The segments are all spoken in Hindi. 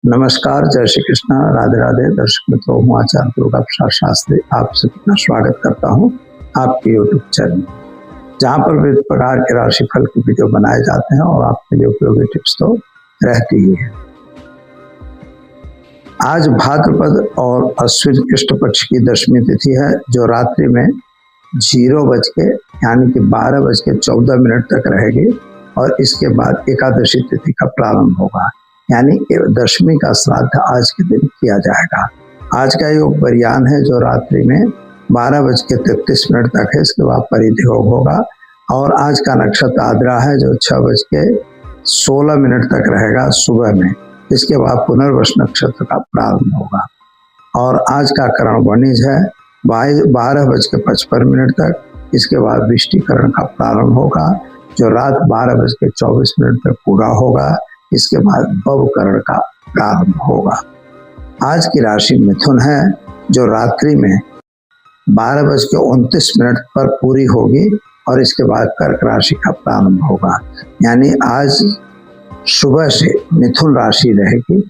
नमस्कार, जय श्री कृष्ण, राधे राधे। दर्शक मित्रों, हूँ आचार्य दुर्गा प्रसाद शास्त्री। आप सबका स्वागत करता हूँ आपके यूट्यूब चैनल, जहाँ पर विभिन्न प्रकार के राशिफल के वीडियो बनाए जाते हैं और आपके लिए उपयोगी टिप्स तो रहती ही है। आज भाद्रपद और अश्विन कृष्ण पक्ष की दशमी तिथि है, जो रात्रि में 12:14 तक रहेगी और इसके बाद एकादशी तिथि का प्रारंभ होगा, यानी दशमी का श्राद्ध आज के दिन किया जाएगा। आज का योग बरियान है, जो रात्रि में 12:33 तक है। इसके बाद परिधि योग होगा और आज का नक्षत्र आद्रा है, जो 6:16 तक रहेगा सुबह में। इसके बाद पुनर्वस नक्षत्र का प्रारंभ होगा और आज का करण वणिज है 12:55 तक। इसके बाद विष्टिकरण का प्रारंभ होगा, जो रात 12:24 तक पूरा होगा। इसके बाद भवकरण का प्रारंभ होगा। आज की राशि मिथुन है, जो रात्रि में 12:29 पर पूरी होगी और इसके बाद कर्क राशि का प्रारंभ होगा। यानी आज सुबह से मिथुन राशि रहेगी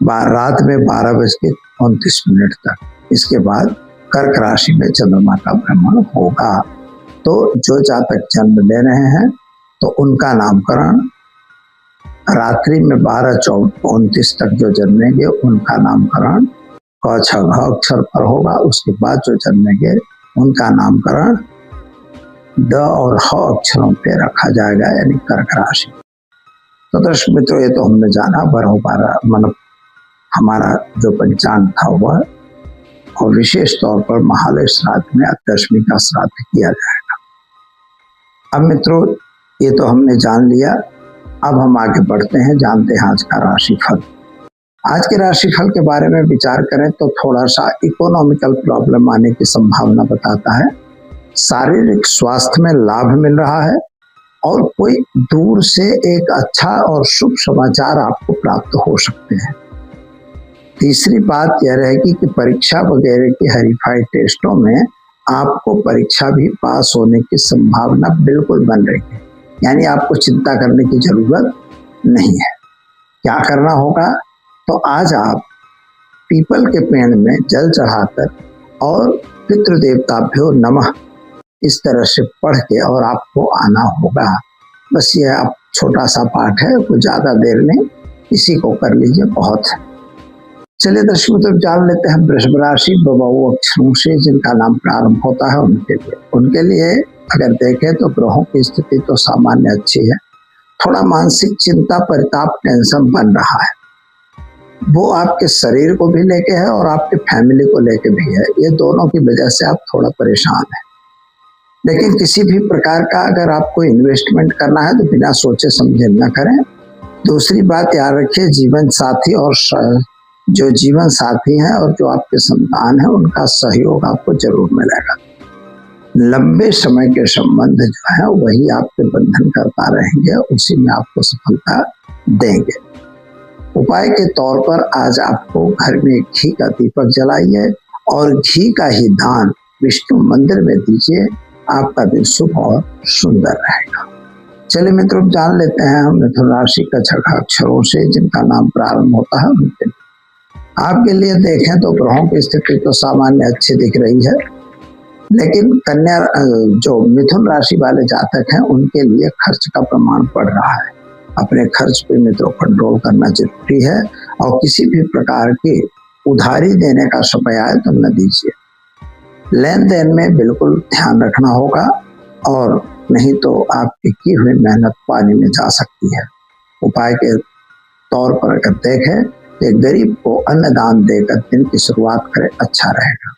रात में 12:29 तक। इसके बाद कर्क राशि में चंद्रमा का भ्रमण होगा। तो जो जातक जन्म ले रहे हैं तो उनका नामकरण रात्रि में 12:29 तक जो जन्मेंगे उनका नामकरण क छ घ अक्षर पर होगा। उसके बाद जो जन्मेंगे उनका नामकरण ड और ह अक्षरों पे रखा जाएगा, यानी कर्क राशि। तो दर्शक मित्रों, ये तो हमने जाना मतलब हमारा जो पंचांग था वह, और विशेष तौर पर महालय श्राद्ध में दशमी का श्राद्ध किया जाएगा। अब मित्रों, ये तो हमने जान लिया। अब हम आगे बढ़ते हैं, जानते हैं आज का राशिफल। आज के राशिफल के बारे में विचार करें तो थोड़ा सा इकोनॉमिकल प्रॉब्लम आने की संभावना बताता है। शारीरिक स्वास्थ्य में लाभ मिल रहा है और कोई दूर से एक अच्छा और शुभ समाचार आपको प्राप्त हो सकते हैं। तीसरी बात यह रहेगी कि परीक्षा वगैरह की हरीफाई टेस्टों में आपको परीक्षा भी पास होने की संभावना बिल्कुल बन रही है, यानी आपको चिंता करने की जरूरत नहीं है। क्या करना होगा? तो आज आप पीपल के पेड़ में जल चढ़ाकर और पितृदेवताभ्यो नमः इस तरह से पढ़ के और आपको आना होगा। बस ये आप छोटा सा पाठ है, कुछ ज्यादा देर नहीं, इसी को कर लीजिए, बहुत है। चलिए दर्शक मित्रों, जान लेते हैं वृषभ राशि बबाऊ अक्षरों से जिनका नाम प्रारंभ होता है उनके लिए अगर देखें तो ग्रहों की स्थिति तो सामान्य अच्छी है। थोड़ा मानसिक चिंता, परिताप, टेंशन बन रहा है। वो आपके शरीर को भी लेके है और आपके फैमिली को लेके भी है। ये दोनों की वजह से आप थोड़ा परेशान हैं। लेकिन किसी भी प्रकार का अगर आपको इन्वेस्टमेंट करना है तो बिना सोचे समझे न करें। दूसरी बात याद रखिए, जीवन साथी और जो जीवन साथी हैं और जो आपके संतान है उनका सहयोग आपको जरूर मिलेगा। लंबे समय के संबंध जो है वही आपके बंधन करता रहेंगे, उसी में आपको सफलता देंगे। उपाय के तौर पर आज आपको घर में घी का दीपक जलाइए और घी का ही दान विष्णु मंदिर में दीजिए। आपका दिन शुभ और सुंदर रहेगा। चलिए मित्रों, जान लेते हैं हम मिथुन राशि का छठा अक्षरों से जिनका नाम प्रारंभ होता है उनके लिए। आपके लिए देखें तो ग्रहों की स्थिति तो सामान्य अच्छी दिख रही है, लेकिन कन्या जो मिथुन राशि वाले जातक हैं उनके लिए खर्च का प्रमाण बढ़ रहा है। अपने खर्च पे मित्रों कंट्रोल करना जरूरी है और किसी भी प्रकार की उधारी देने का समय आए तो न दीजिए। लेन देन में बिल्कुल ध्यान रखना होगा और नहीं तो आपकी की हुई मेहनत पानी में जा सकती है। उपाय के तौर पर अगर देखें तो गरीब को अन्नदान देकर दिन की शुरुआत करें, अच्छा रहेगा।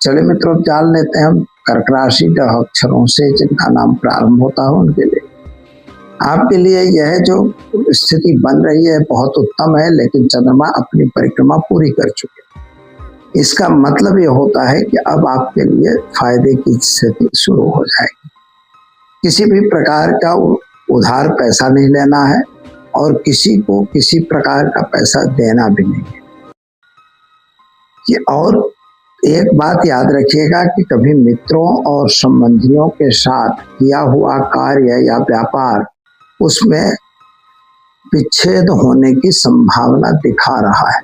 चलिए मित्रों, जान लेते हैं हम कर्क राशि के अक्षरों से जिनका नाम प्रारंभ होता है उनके लिए। आपके लिए यह जो स्थिति बन रही है बहुत उत्तम है, लेकिन चंद्रमा अपनी परिक्रमा पूरी कर चुके। इसका मतलब ये होता है कि अब आपके लिए फायदे की स्थिति शुरू हो जाएगी। किसी भी प्रकार का उधार पैसा नहीं लेना है और किसी को किसी प्रकार का पैसा देना भी नहीं है। और एक बात याद रखिएगा कि कभी मित्रों और संबंधियों के साथ किया हुआ कार्य या व्यापार उसमें विच्छेद होने की संभावना दिखा रहा है।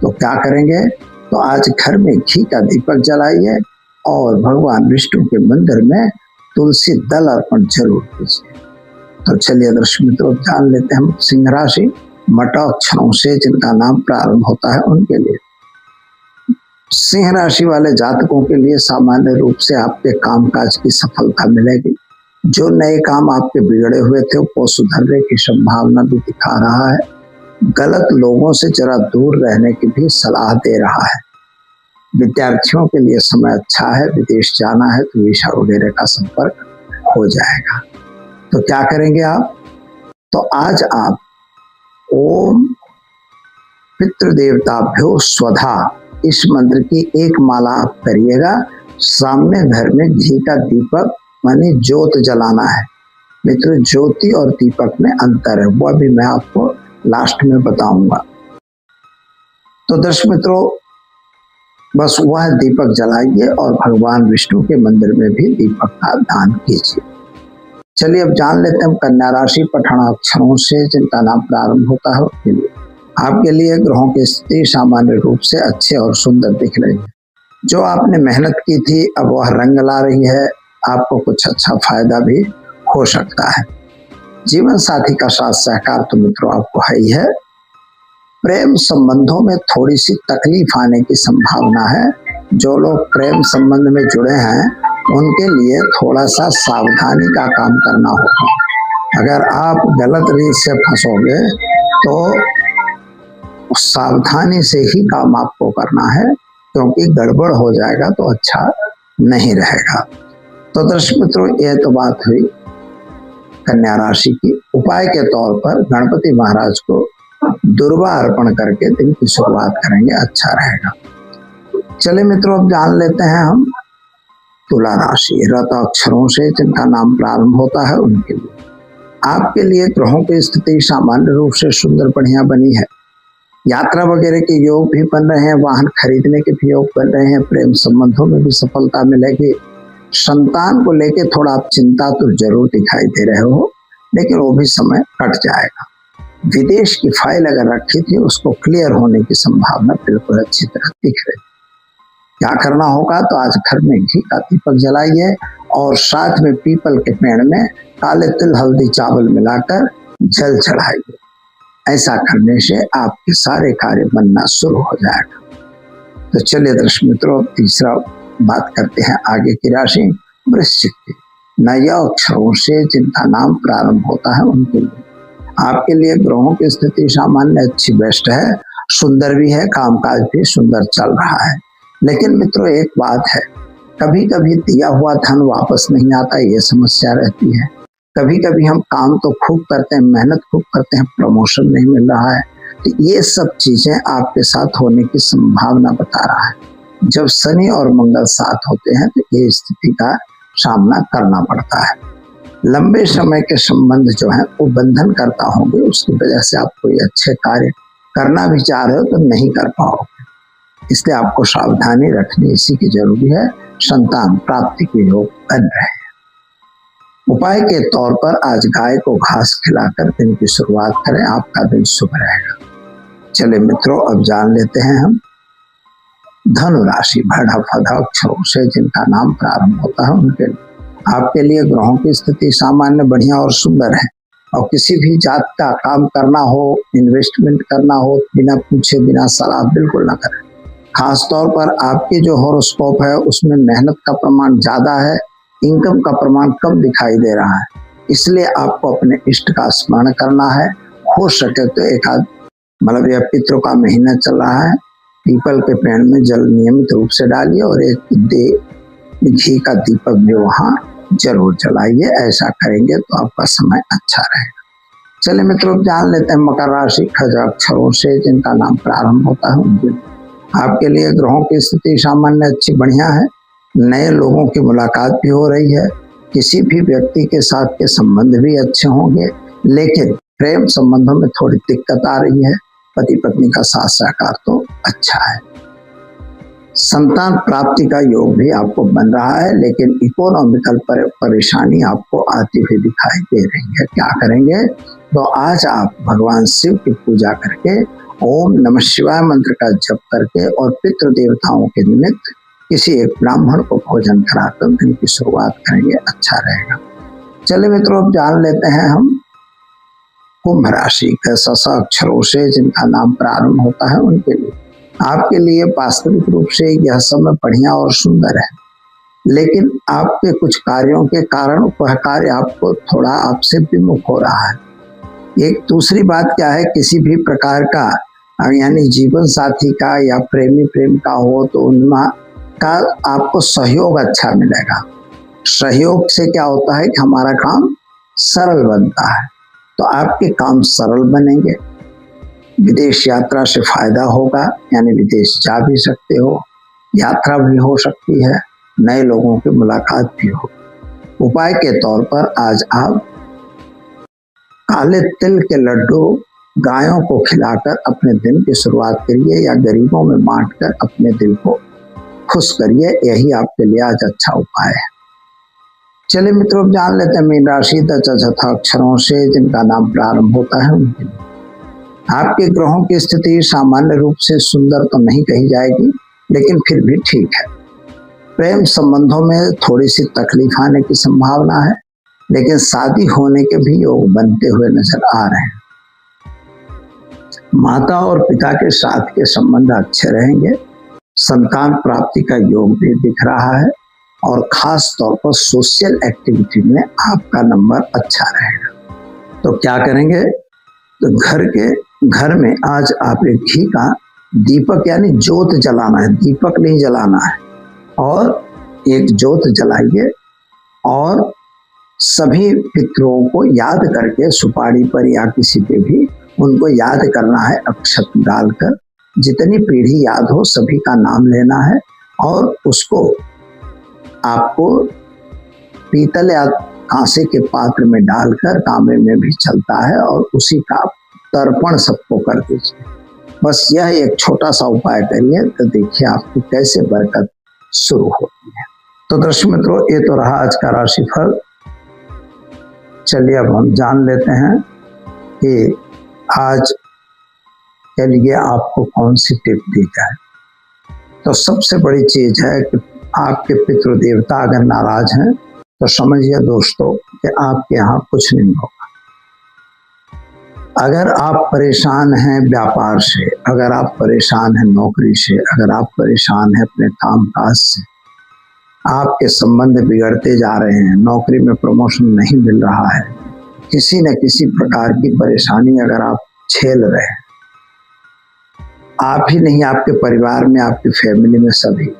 तो क्या करेंगे, तो आज घर में घी का दीपक जलाइए और भगवान विष्णु के मंदिर में तुलसी दल अर्पण जरूर कीजिए। तो चलिए दर्शक मित्रों, जान लेते हैं सिंह राशि मटा अक्षरों से जिनका नाम प्रारंभ होता है उनके लिए। सिंह राशि वाले जातकों के लिए सामान्य रूप से आपके कामकाज की सफलता मिलेगी। जो नए काम आपके बिगड़े हुए थे वो सुधरने की संभावना भी दिखा रहा है। गलत लोगों से जरा दूर रहने की भी सलाह दे रहा है। विद्यार्थियों के लिए समय अच्छा है। विदेश जाना है तो वीसा वगैरह का संपर्क हो जाएगा। तो क्या करेंगे आप, तो आज आप ओम पितृदेवताभ्यो स्वधा इस मंत्र की एक माला आप करिएगा। सामने घर में घी का दीपक माने ज्योत जलाना है। मित्रों, ज्योति और दीपक में अंतर है, वो अभी मैं आपको लास्ट में बताऊंगा। तो दर्शक मित्रों, बस वह दीपक जलाइए और भगवान विष्णु के मंदिर में भी दीपक का दान कीजिए। चलिए अब जान लेते हैं कन्या राशि पठन अक्षरों से जिनका नाम प्रारंभ होता है उसके लिए। आपके लिए ग्रहों की स्थिति सामान्य रूप से अच्छे और सुंदर दिख रही है। जो आपने मेहनत की थी अब वह रंग ला रही है। आपको कुछ अच्छा फायदा भी हो सकता है। जीवन साथी का साथ सहकार तो मित्रों आपको है ही है। प्रेम संबंधों में थोड़ी सी तकलीफ आने की संभावना है। जो लोग प्रेम संबंध में जुड़े हैं उनके लिए थोड़ा सा सावधानी का काम करना होगा। अगर आप गलत रीत से फंसोगे तो सावधानी से ही काम आपको करना है, क्योंकि गड़बड़ हो जाएगा तो अच्छा नहीं रहेगा। तो दर्शक मित्रों, यह तो बात हुई कन्या राशि की। उपाय के तौर पर गणपति महाराज को दुर्वा अर्पण करके दिन की शुरुआत करेंगे, अच्छा रहेगा। चले मित्रों, अब जान लेते हैं हम तुला राशि रत अक्षरों से जिनका नाम प्रारंभ होता है उनके लिए। आपके लिए ग्रहों की स्थिति सामान्य रूप से सुंदर बढ़िया बनी है। यात्रा वगैरह के योग भी बन रहे हैं, वाहन खरीदने के भी योग बन रहे हैं। प्रेम संबंधों में भी सफलता मिलेगी। संतान को लेके थोड़ा आप चिंता तो जरूर दिखाई दे रहे हो, लेकिन वो भी समय कट जाएगा। विदेश की फाइल अगर रखी थी उसको क्लियर होने की संभावना बिल्कुल अच्छी तरह दिख रही। क्या करना होगा, तो आज घर में घी का दीपक जलाइए और साथ में पीपल के पेड़ में काले तिल हल्दी चावल मिलाकर जल चढ़ाइए। ऐसा करने से आपके सारे कार्य बनना शुरू हो जाएगा। तो चलिए दर्शक मित्रों, तीसरा बात करते हैं आगे की राशि वृश्चिक की। नय अक्षरों से जिनका नाम प्रारंभ होता है उनके लिए। आपके लिए ग्रहों की स्थिति सामान्य अच्छी बेस्ट है, सुंदर भी है, कामकाज भी सुंदर चल रहा है। लेकिन मित्रों एक बात है, कभी कभी दिया हुआ धन वापस नहीं आता, ये समस्या रहती है। कभी कभी हम काम तो खूब करते हैं, मेहनत खूब करते हैं, प्रमोशन नहीं मिल रहा है। तो ये सब चीजें आपके साथ होने की संभावना बता रहा है। जब शनि और मंगल साथ होते हैं तो ये स्थिति का सामना करना पड़ता है। लंबे समय के संबंध जो है वो बंधन करता होंगे, उसकी वजह से आप कोई अच्छे कार्य करना भी चाह रहे हो तो नहीं कर पाओगे। इसलिए आपको सावधानी रखनी इसी की जरूरी है। संतान प्राप्ति के योग बन रहे हैं। उपाय के तौर पर आज गाय को घास खिलाकर दिन की शुरुआत करें, आपका दिन शुभ रहेगा। चले मित्रों, अब जान लेते हैं हम धनु राशि भड़ा फदा अक्षरों से जिनका नाम प्रारंभ होता है उनके लिए। आपके लिए ग्रहों की स्थिति सामान्य बढ़िया और सुंदर है। और किसी भी जात का काम करना हो, इन्वेस्टमेंट करना हो, बिना पूछे बिना सलाह बिल्कुल ना करें। खास तौर पर आपकी जो हॉरोस्कोप है उसमें मेहनत का प्रमाण ज्यादा है, इनकम का प्रमाण कम दिखाई दे रहा है। इसलिए आपको अपने इष्ट का स्मरण करना है। हो सके तो एक आध मतलब यह पितरों का महीना चल रहा है, पीपल के पेड़ में जल नियमित रूप से डालिए और एक घी का दीपक भी वहाँ जरूर जलाइए। ऐसा करेंगे तो आपका समय अच्छा रहेगा। चलिए मित्रों, जान लेते हैं मकर राशि खज अक्षरों से जिनका नाम प्रारंभ होता है उनके। आपके लिए ग्रहों की स्थिति सामान्य अच्छी बढ़िया है। नए लोगों की मुलाकात भी हो रही है। किसी भी व्यक्ति के साथ के संबंध भी अच्छे होंगे, लेकिन प्रेम संबंधों में थोड़ी दिक्कत आ रही है। पति पत्नी का साथ सहकार तो अच्छा है। संतान प्राप्ति का योग भी आपको बन रहा है, लेकिन इकोनॉमिकल परेशानी आपको आती हुई दिखाई दे रही है। क्या करेंगे? तो आज आप भगवान शिव की पूजा करके ओम नमः शिवाय मंत्र का जप करके और पितृ देवताओं के निमित्त किसी एक ब्राह्मण को भोजन कराकर दिन की शुरुआत करेंगे, अच्छा रहेगा। चले मित्रों, अब जान लेते हैं हम कुंभ राशि के ससा अक्षरों से जिनका नाम प्रारंभ होता है उनके लिए। आपके लिए वास्तविक रूप से यह समय बढ़िया और सुंदर है, लेकिन आपके कुछ कार्यों के कारण वह कार्य आपको थोड़ा आपसे विमुख हो रहा है। एक दूसरी बात क्या है, किसी भी प्रकार का यानी जीवन साथी का या प्रेमी प्रेम का हो तो उनका आपको सहयोग अच्छा मिलेगा। सहयोग से क्या होता है कि हमारा काम सरल बनता है, तो आपके काम सरल बनेंगे। विदेश यात्रा से फायदा होगा, यानी विदेश जा भी सकते हो, यात्रा भी हो सकती है, नए लोगों की मुलाकात भी हो। उपाय के तौर पर आज आप काले तिल के लड्डू गायों को खिलाकर अपने दिन की शुरुआत करिए या गरीबों में बांटकर अपने दिल को खुश करिए, यही आपके लिए आज अच्छा उपाय है। चलिए मित्रों, जान लेते हैं मीन राशि तथा अक्षरों से जिनका नाम प्रारंभ होता है उनके लिए। आपके ग्रहों की स्थिति सामान्य रूप से सुंदर तो नहीं कही जाएगी, लेकिन फिर भी ठीक है। प्रेम संबंधों में थोड़ी सी तकलीफ आने की संभावना है, लेकिन शादी होने के भी योग बनते हुए नजर आ रहे हैं। माता और पिता के साथ के संबंध अच्छे रहेंगे। संतान प्राप्ति का योग भी दिख रहा है और खास तौर पर सोशल एक्टिविटी में आपका नंबर अच्छा रहेगा। तो क्या करेंगे? तो घर में आज आप एक घी का दीपक यानी ज्योत जलाना है, दीपक नहीं जलाना है, और एक ज्योत जलाइए और सभी पितरों को याद करके सुपारी पर या किसी पे भी उनको याद करना है, अक्षत डालकर जितनी पीढ़ी याद हो सभी का नाम लेना है और उसको आपको पीतल या कांसे के पात्र में डालकर, तांबे में भी चलता है, और उसी का तर्पण सबको कर दीजिए। बस यह एक छोटा सा उपाय करिए तो देखिए आपकी कैसे बरकत शुरू होती है। तो दर्शक मित्रों, ये तो रहा आज का राशिफल। चलिए अब हम जान लेते हैं कि आज के लिए आपको कौन सी टिप दी जाए। तो सबसे बड़ी चीज है कि आपके पितृ देवता अगर नाराज हैं तो समझिए दोस्तों कि आपके यहाँ कुछ नहीं होगा। अगर आप परेशान हैं व्यापार से, अगर आप परेशान हैं नौकरी से, अगर आप परेशान हैं अपने काम काज से, आपके संबंध बिगड़ते जा रहे हैं, नौकरी में प्रमोशन नहीं मिल रहा है, किसी न किसी प्रकार की परेशानी अगर आप झेल रहे हैं, आप ही नहीं आपके परिवार में, आपकी फैमिली में सभी,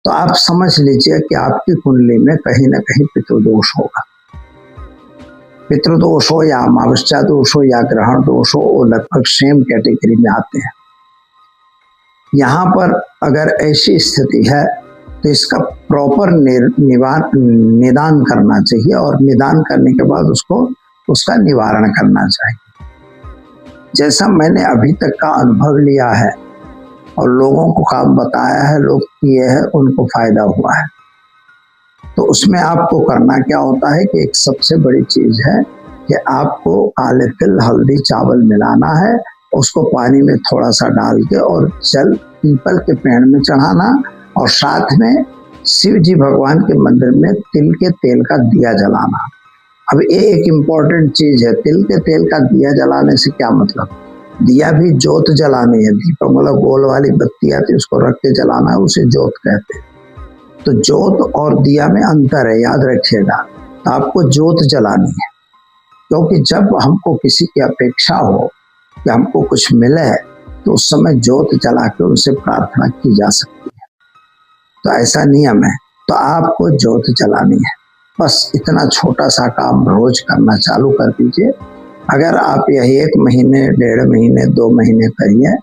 तो आप समझ लीजिए कि आपकी कुंडली में कहीं ना कहीं पितृदोष होगा। पितृदोष हो या अमावस्या दोष हो या ग्रहण दोष हो, वो लगभग सेम कैटेगरी में आते हैं। यहाँ पर अगर ऐसी स्थिति है तो इसका प्रॉपर निदान करना चाहिए और निदान करने के बाद उसका निवारण करना चाहिए। जैसा मैंने अभी तक का अनुभव लिया है और लोगों को काम बताया है, लोग किए हैं, उनको फायदा हुआ है। तो उसमें आपको करना क्या होता है कि एक सबसे बड़ी चीज है कि आपको काले तिल, हल्दी, चावल मिलाना है, उसको पानी में थोड़ा सा डाल के और जल पीपल के पेड़ में चढ़ाना, और साथ में शिव जी भगवान के मंदिर में तिल के तेल का दिया जलाना। अब ये एक इम्पोर्टेंट चीज है, तिल के तेल का दिया जलाने से क्या मतलब, दिया भी ज्योत जलानी है, दीपक मतलब गोल वाली बत्ती आती है उसको रख के जलाना है, उसे ज्योत कहते हैं। तो ज्योत और दिया में अंतर है, याद रखिएगा। तो आपको ज्योत जलानी है, क्योंकि जब हमको किसी की अपेक्षा हो कि हमको कुछ मिले तो उस समय ज्योत जला के उनसे प्रार्थना की जा सकती है। तो ऐसा नियम है, तो आपको ज्योत जलानी है। बस इतना छोटा सा काम रोज करना चालू कर दीजिए। अगर आप यही 1 महीने, 1.5 महीने, 2 महीने करिए,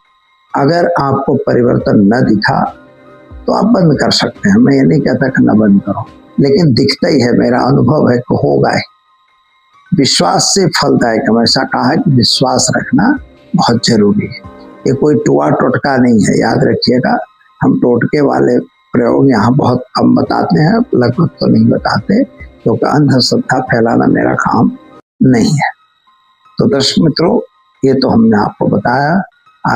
अगर आपको परिवर्तन न दिखा तो आप बंद कर सकते हैं। मैं ये नहीं कहता कि न बंद करो, लेकिन दिखता ही है, मेरा अनुभव है कि होगा ही। विश्वास से फलदायक, हमेशा कहा है कि विश्वास रखना बहुत जरूरी है। ये कोई टुआ टोटका नहीं है, याद रखिएगा। हम टोटके वाले प्रयोग यहाँ बहुत कम बताते हैं, लगभग तो नहीं बताते, क्योंकि अंधश्रद्धा फैलाना मेरा काम नहीं है। तो दर्शक मित्रों, ये तो हमने आपको बताया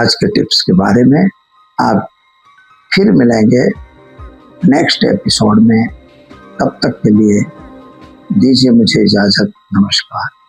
आज के टिप्स के बारे में। आप फिर मिलेंगे नेक्स्ट एपिसोड में। तब तक के लिए दीजिए मुझे इजाजत। नमस्कार।